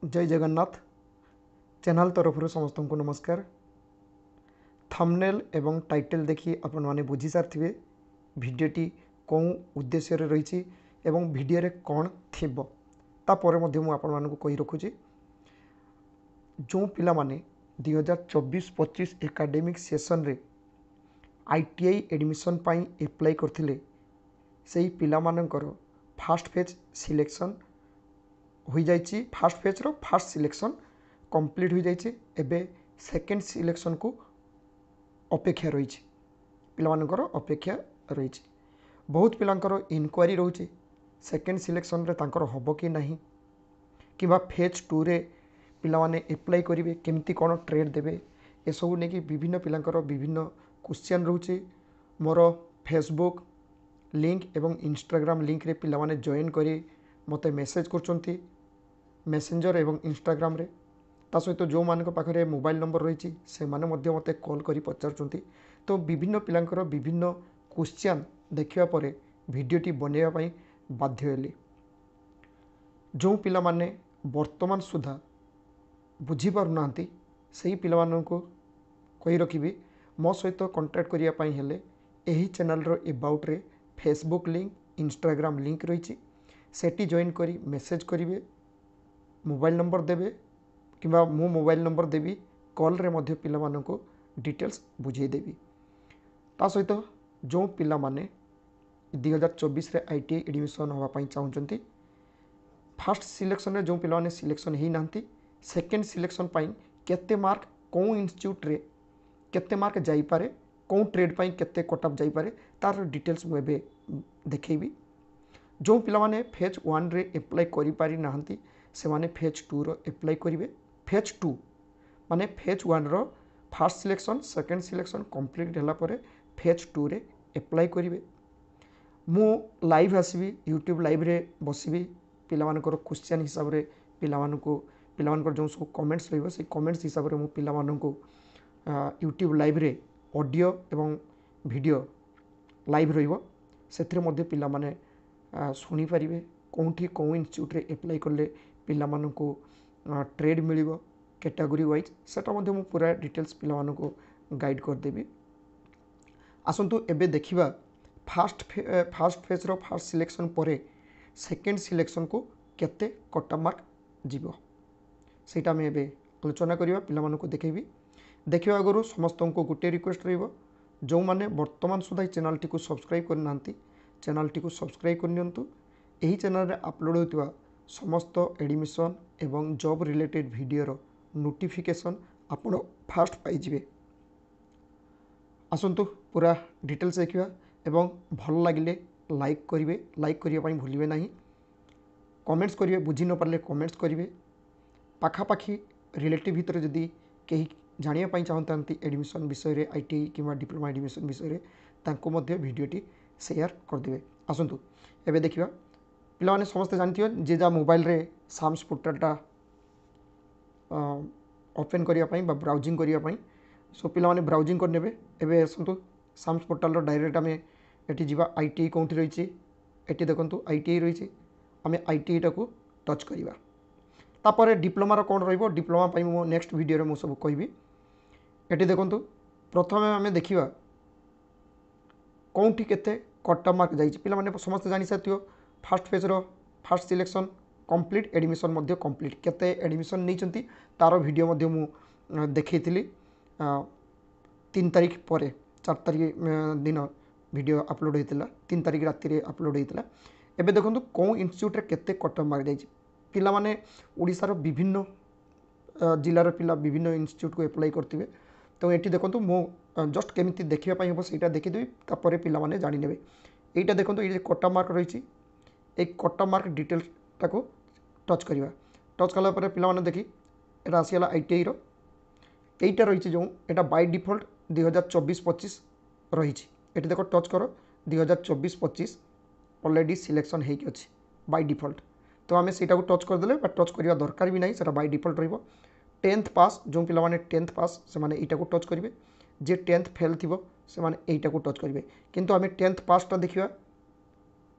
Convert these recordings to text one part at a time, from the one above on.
जय जगन्नाथ चैनल तरफ समस्त को नमस्कार। थंबनेल एवं टाइटल देखी आपण माने बुझी सारथिबे भिडियोटी कौन उद्देश्य रे रही एवं भिडियो रे कौन थिबो तापर मध्य मु आपण मानकु कहि रखुची। जो पिला माने 2024-25 एकाडेमिक सेशन रे आईटीआई एडमिशन पाई एप्लाई करथिले सेही पिला मानकर फास्ट फेज सिलेक्शन हो जाइए। फास्ट फेज रो फास्ट सिलेक्शन कंप्लीट हो जाइए। एबे सेकेंड सिलेक्शन को अपेक्षा रही पिलामानकर अपेक्षा रही। बहुत पिलांकर इनक्वारी रोचे सेकेंड सिलेक्शन रे तांकर हबो कि नहीं कि फेज 2 रे पिला माने एप्लाई करेंगे केमती कौन ट्रेड देवे ए सब नहीं कि विभिन्न पिलांकर विभिन्न क्वेश्चन रोचे। मोर फेसबुक लिंक एवं इंस्टाग्राम लिंक रे पिला माने जॉइन करी मते मेसेज करचंती मेसेंजर एवं इंस्टाग्राम रे। ता सहित जो मानक पाखरे मोबाइल नंबर रही से माने मध्य मते कॉल करी पचारचंती। तो विभिन्न पिलांकर विभिन्न क्वेश्चन देखिया परे वीडियोटी बनैया पई बाध्य हेली। जो पिला माने वर्तमान सुधा बुझी पारु नांती सेही पिला माननको कहि रखिबी मो सहित कांटेक्ट करिया पई हेले एही चैनल रो अबाउट रे फेसबुक लिंक इंस्टाग्राम लिंक रही सेटी जॉइन करी मेसेज करिवे मोबाइल नंबर देवे कि मो मोबाइल नंबर देवी कॉल रे मध्य पिला माननको डिटेल्स बुझे देवी। ता सहित जो पिला माने 2024 रे आईटीआई एडमिशन होगा पाई चाहूचंती फास्ट सिलेक्शन रे जो पिला माने सिलेक्शन ही नांती सेकेंड सिलेक्शन पाई केते मार्क कोन इंस्टीट्यूट रे केते मार्क जाई पारे कोन ट्रेड पाई केते कट ऑफ जाई पारे तार डिटेल्स मु एबे देखैबी। जो पिला माने फेज 1 रे अप्लाई करि पारि नांती से माने फेज 2 रो अप्लाई करिवे। फेज 2 माने फेज 1 रो first selection second selection complete होला परे फेज 2 रे अप्लाई करिवे। मु लाइव आसीबी यूट्यूब लाइव रे बसीबी पिला मानकर क्वेश्चन हिसाब रे पिला मानकर जो सब कमेंट्स रहइबो से कमेंट्स हिसाब रे मु पिला माननको यूट्यूब लाइव रे ऑडियो एवं वीडियो लाइव रहिबो सेथरे मध्ये पिला माने सुनी पारिबे कोठी कोन इंस्टीट्यूट रे अप्लाई करले पिला माननको ट्रेड मिलिबो कैटेगरी वाइज सेटा मध्ये मु पूरा डिटेल्स पिला माननको गाइड कर देबी। आसंतु एबे देखिबा फास्ट फेज रो फास्ट सिलेक्शन परे सेकेंड सिलेक्शन को केते कट ऑफ मार्क जीवो सेटा में एबे आलोचना करिबा पिला मानको देखैबी। देखिबा आगरो समस्त को गोटे रिक्वेस्ट रहइबो जो माने वर्तमान सुधा चैनल टी को सब्सक्राइब कर नांती चैनल टी को सब्सक्राइब कर नियंतु। एही चैनल रे अपलोड होतिबा समस्त एडमिशन एवं जॉब रिलेटेड वीडियो नोटिफिकेशन आपण फास्ट पाई जिवे। आसंतु पूरा डिटेल्स देखिबा एवं भल लागिले लाइक करिवे लाइक करिया पई भूलिबे नाही कमेंट्स करिवे बुझी न पारले कमेंट्स करिवे पाखापाखी रिलेटिव भितर जदि केही जानिया पई चाहतांती एडमिशन विषय रे आईटीआई किबा डिप्लोमा एडमिशन विषय रे तांको मध्ये वीडियोटी शेयर कर देबे। आसंतु एबे देखिबा पिला माने समस्त जानथियो जे जा मोबाइल रे साम्स पोर्टलटा ओपन करिया पई बा ब्राउजिंग करिया पई सो पिला माने ब्राउजिंग कर नेबे। एबे असंतु साम्स पोर्टल रो डायरेक्ट आमे एटी जिबा आईटीआई कोंठी रहिछि एटी देखंतु आईटीआई रहिछि आमे आईटीआई टाको टच करिबा। तापरे डिप्लोमा रो कोन रहइबो डिप्लोमा पई मो नेक्स्ट वीडियो रे मो सब कहबी। एटी देखंतु प्रथमे आमे देखिबा कोंठी केते कट ऑफ मार्क जाइछि पिला माने समस्त जानि साथियो फास्ट फेज रो फास्ट सिलेक्शन कंप्लीट एडमिशन मध्य कंप्लीट केते एडमिशन नहीं तार वीडियो मध्य मु देखैथिली 3 तारिख पर 4 तारिख दिन वीडियो अपलोड होता 3 तारिख राति रे अपलोड होता। एबे देखंतु कोन इंस्टीट्यूट रे केते कट ऑफ मार्क जाइछि पिला माने ओडिसा रो विभिन्न जिल्लार पिला विभिन्न इंस्टीट्यूट को अप्लाई करथिबे। तो एटी देखंतु मो जस्ट केमिति देखिबा पई हो सेटा देखि देबी तापरे पिला माने जानि नेबे। एटा देखंतु ए कट ऑफ मार्क रहिछि एक कट ऑफ मार्क डिटेल्स टाको टच करिवा टच कला पर पिला माने देखि एटा आसीला आईटीआई रो एटा रहिछि जो एटा बाय डिफॉल्ट 2024-25 रहिछि। एटी देखो टच करो 2024-25 ऑलरेडी सिलेक्शन हे कि अछि बाय डिफॉल्ट। तो आमे सेटा को टच कर देले बा टच करिवा दरकार भी नाही सेटा बाय डिफॉल्ट रहइबो। 10th पास जो पिला माने 10th पास से माने एटा को टच करिवे जे 10th फेल थिबो से माने एटा को टच करिवे किंतु आमे 10th पास ता देखिबा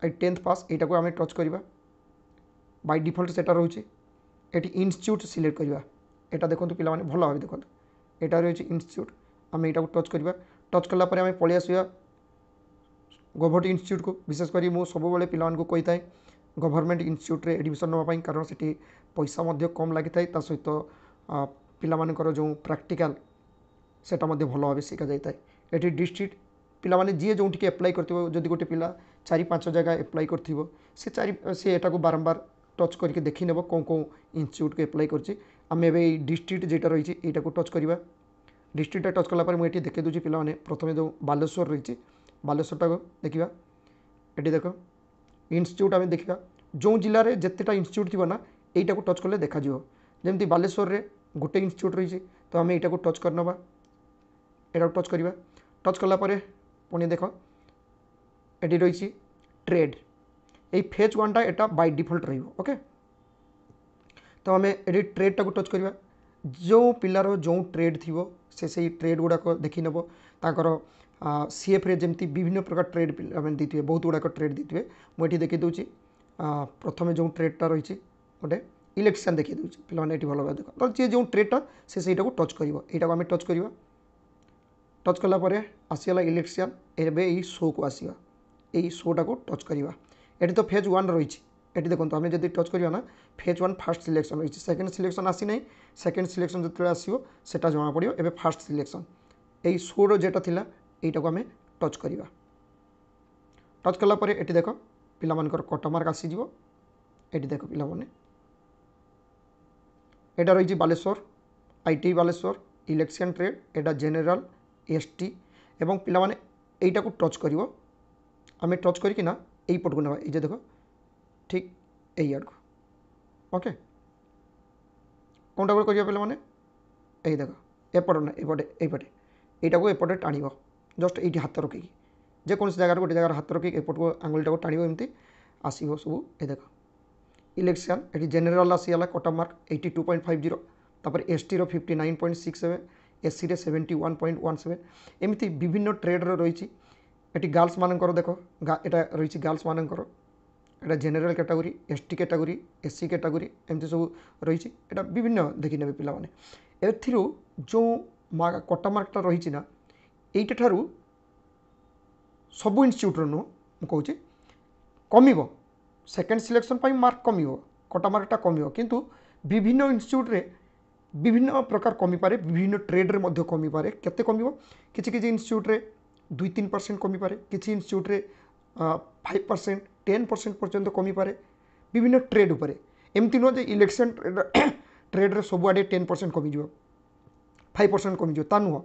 10th पास एटा को आमे टच करिवा बाय डिफॉल्ट सेटा रहउछि एटी इंस्टीट्यूट सिलेक्ट करवा एटा देखो पिला माने भल भाव देखो एटा रही इंस्टीट्यूट आम यहाँ को टच करवा टच कलापर आम पलि आसवा गवर्नमेंट इंस्टीट्यूट को विशेषकर मुझे सब पिला कही था गवर्नमेंट इंस्टीट्यूट रे एडमिशन नापी कारण से पैसा कम लगी था सहित पिलामानकर जो प्रैक्टिकल सेटा भल भाव शिखा जाए ये डिस्ट्रिक्ट पिला माने जी जो एप्लाई करती गोटे पिला 4-5 जगह एप्लाई कर बारंबार टच करके देखी नेब कौन कौन इंस्टीट्यूट को एप्लाई कर डिस्ट्रिक्ट जेटा रही है को टच करवा डिस्ट्रिक्ट टच कलापर मुझे देखी दूसरी पिला माने प्रथम जो बालेश्वर रही बालेश्वरटा को देखा ये देख इंस्टीट्यूट आम देखा जो जिले में जितेटा इंस्टीट्यूट थी ना यहीटा को टच कले देखा जमी बालेश्वर रे गोटे इंस्टीट्यूट रही तो आम यहाँ को टच करना यहाँ टच करवा टच कलापर पुणी देख ये रही ट्रेड ये फेज 1 टा एटा बाय डिफॉल्ट ओके तो आम ये ट्रेड टाक टच करवा जो पिलार जो ट्रेड थी से ट्रेड गुड़ाक देखी नेब ताकर सीएफ रे जमती विभिन्न प्रकार ट्रेड पिला देते बहुत गुड़ाक ट्रेड देते मुझे देखी दूसरी प्रथम जो ट्रेडटा रही गोटे इलेक्शन देखी दूसरी पिलाने भल भाव देख तो जी जो ट्रेडटा से टच कर आम टच करवा टच कलापर आसीगला इलेक्शन एवं शो को आसवा यही शोटा को टच करवा ये तो फेज 1 रही ये देखो आम जब टच करवा ना फेज 1 फास्ट सिलेक्शन रही सेकेंड सिलेक्शन आसी ना सेकेंड सिलेक्शन जो आसो सेटा जना पड़ो एवं फास्ट सिलेक्शन यही शोर जेटा थिला यहीटा को आम टच करवा टच कलापर ये देख पिलामानकर कट मार्क आसीज ये देख पिला माने एटा रही Baleshwar IT Baleshwar election trade Etah general ST एवं पिला माने एटा को टच करिवो आम टच करना यही पट को ना ये देख ठीक यही आड़ को ओके कौनटा को करिया पिला माने यही देख एपट ना एपटे एपटे यहाँ को एपटे टाण जस्ट ये हाथ रखी जेको जगार गोटे जगार हाथ रखी एपट को आंगुलटा को टाण एमती आसो सब ये देख इलेक्शन ये जेनेराल आसीगला कट मार्क 82.50 तापर एसटी रो 59.67 एससी रे 71.17 एमती विभिन्न ट्रेड रही ये गर्ल्स मानकर देख यहाँ रही गर्ल्स मानकर यहाँ general category ST category SC category एमती सब रही है विभिन्न देखी ने पिला माने एथिरु जो कट मार्कटा रही ना यहीठार सबू इंस्टीट्यूट नुह मुझे कम सेकेंड सिलेक्शन पर मार्क कम कट मार्कटा कम किंतु विभिन्न इंस्टीट्यूट रे विभिन्न प्रकार कमी पारे विभिन्न ट्रेड रे मध्य कमी पारे केते कमिवो किछि किछि इंस्टीट्यूट रे 2-3% कमी पारे किछि इंस्टीट्यूट रे 5% 10% पर्यंत कमी पारे विभिन्न ट्रेड उपरे एमती नुह जे इलेक्शन ट्रेड रे सब आडे 10% कमी जो 5% कमी जो ता नुह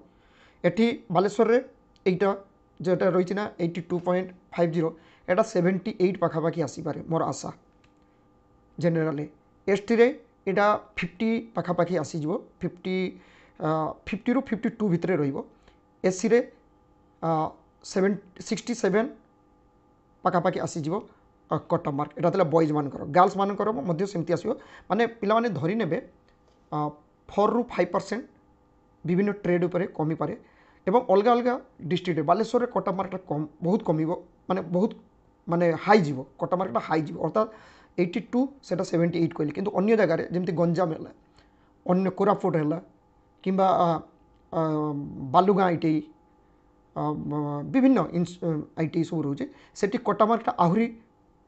एठी बालेश्वर रे एटा जेटा रही ना 82.50 एटा 78 पाखापाखि आसी पारे मोर आशा जेनेराल एसटी रे एटा 50 पाखापाखि आसीज 50 रू 52 भितर रसी रे 67 पाखापाखि आसीज कट मार्क एटा बॉयज मानकर गर्ल्स मानकर मध्य सेमती आसो माने पिला माने धरी नेबे 4 रू 5% विभिन्न ट्रेड उपरे कमी पारे एवं अलग अलग डिस्ट्रिक्ट बालेश्वर कट मार्कटा कम बहुत कम माने बहुत माने हाई जीव कट मार्कटा हाई जीव अर्थात 82 सेटा 78 कहली किंतु अन्य जगह जमी गंजाम है अन्य कोरापुट है कि बालुगाँ आईटी विभिन्न आईटी सब रोचे से कट मार्कटा आहरी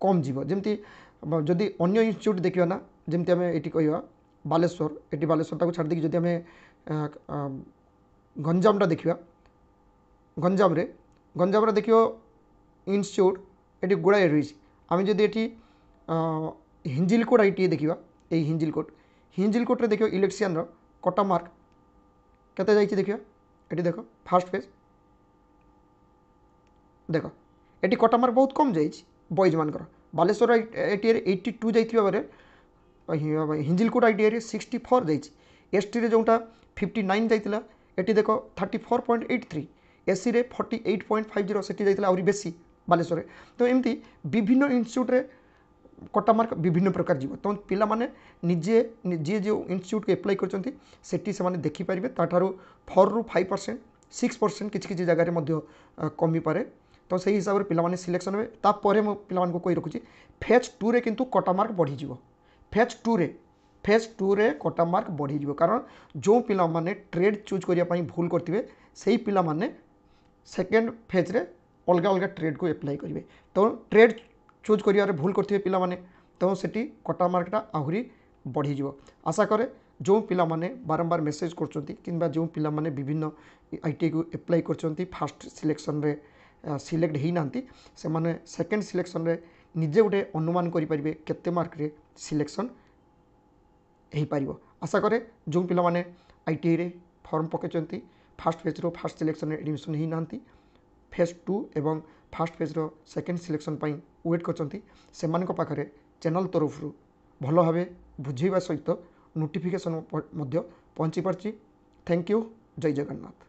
कम जीव जमी जदि अन्य इंस्टीट्यूट देखा ना जमी आम ये कह बालेश्वर ये बालेश्वरटा को छाड़ दी जदि आम गंजामटा देखा गंजाम देखियो इंस्टीट्यूट ये गुड़ाए रही आम जदि ये हिंजिलकोट आईटी देखा ये हिंजिलकोट रे देखियो इलेक्शन कट मार्क केते जाइछि देखियो ये देख फास्ट पेज देख ये कट मार्क बहुत कम जाइछि बॉयज मानकर बालेश्वर आईटी 82 जाइथिबा बारे हिंजिलकोट आईटी 64 जाइछि एसटी रे जोटा 59 जाइतिला एटी देख 34.83 एससी रे 48.50 सेठी जाइतिला आउरी बेसी बालेश्वर तो एमती विभिन्न इंस्टीट्यूट रे कट मार्क विभिन्न प्रकार जीव तो पिला माने निजे जी जो इंस्टीट्यूट को एप्लाई करछंती सेठी से माने देखि परिबे ताठारु 4 रू 5% 6% किछि जगह रे कमी पारे तो सही हिसाब से पिला माने सिलेक्शन हे तापर मो पिला माने को कोई रखुची फेज 2 रे किंतु कट मार्क बढ़ी जीव फेज 2 रे फेज 2 रे कटा मार्क बढ़ी जीवो, कारण जो पिला माने ट्रेड चूज करिया पई भूल करथिबे सेही पिला माने सेकेंड फेज रे अलग अलग ट्रेड को एप्लाई करेंगे। तो ट्रेड चूज करिया रे भूल करथिबे पिला माने तो सेठी कटा मार्कटा आहुरी बढ़ी जीवो। आशा करे जो पिला माने बारंबार मेसेज करछंती किंबा जो पिला माने विभिन्न आईटीआई को एप्लाई करछंती फास्ट सिलेक्शन रे सिलेक्ट ही नांती से माने सेकेंड सिलेक्शन रे निजे गोटे अनुमान करि परिबे केते मार्क रे सिलेक्शन हो पारिबो। आशा करे जो पिला माने आईटीआई रे फॉर्म पकेचंती फास्ट फेज रो फास्ट सिलेक्शन रे एडमिशन ही नांती फेज 2 एवं फास्ट फेज रो सेकेंड सिलेक्शन पाई वेट करछंती सेमान को पाखरे चैनल तरफ रु भल भावे बुझेଇବା सहित नोटिफिकेशन मध्य पहुँची पारछि। Thank you. जय जगन्नाथ।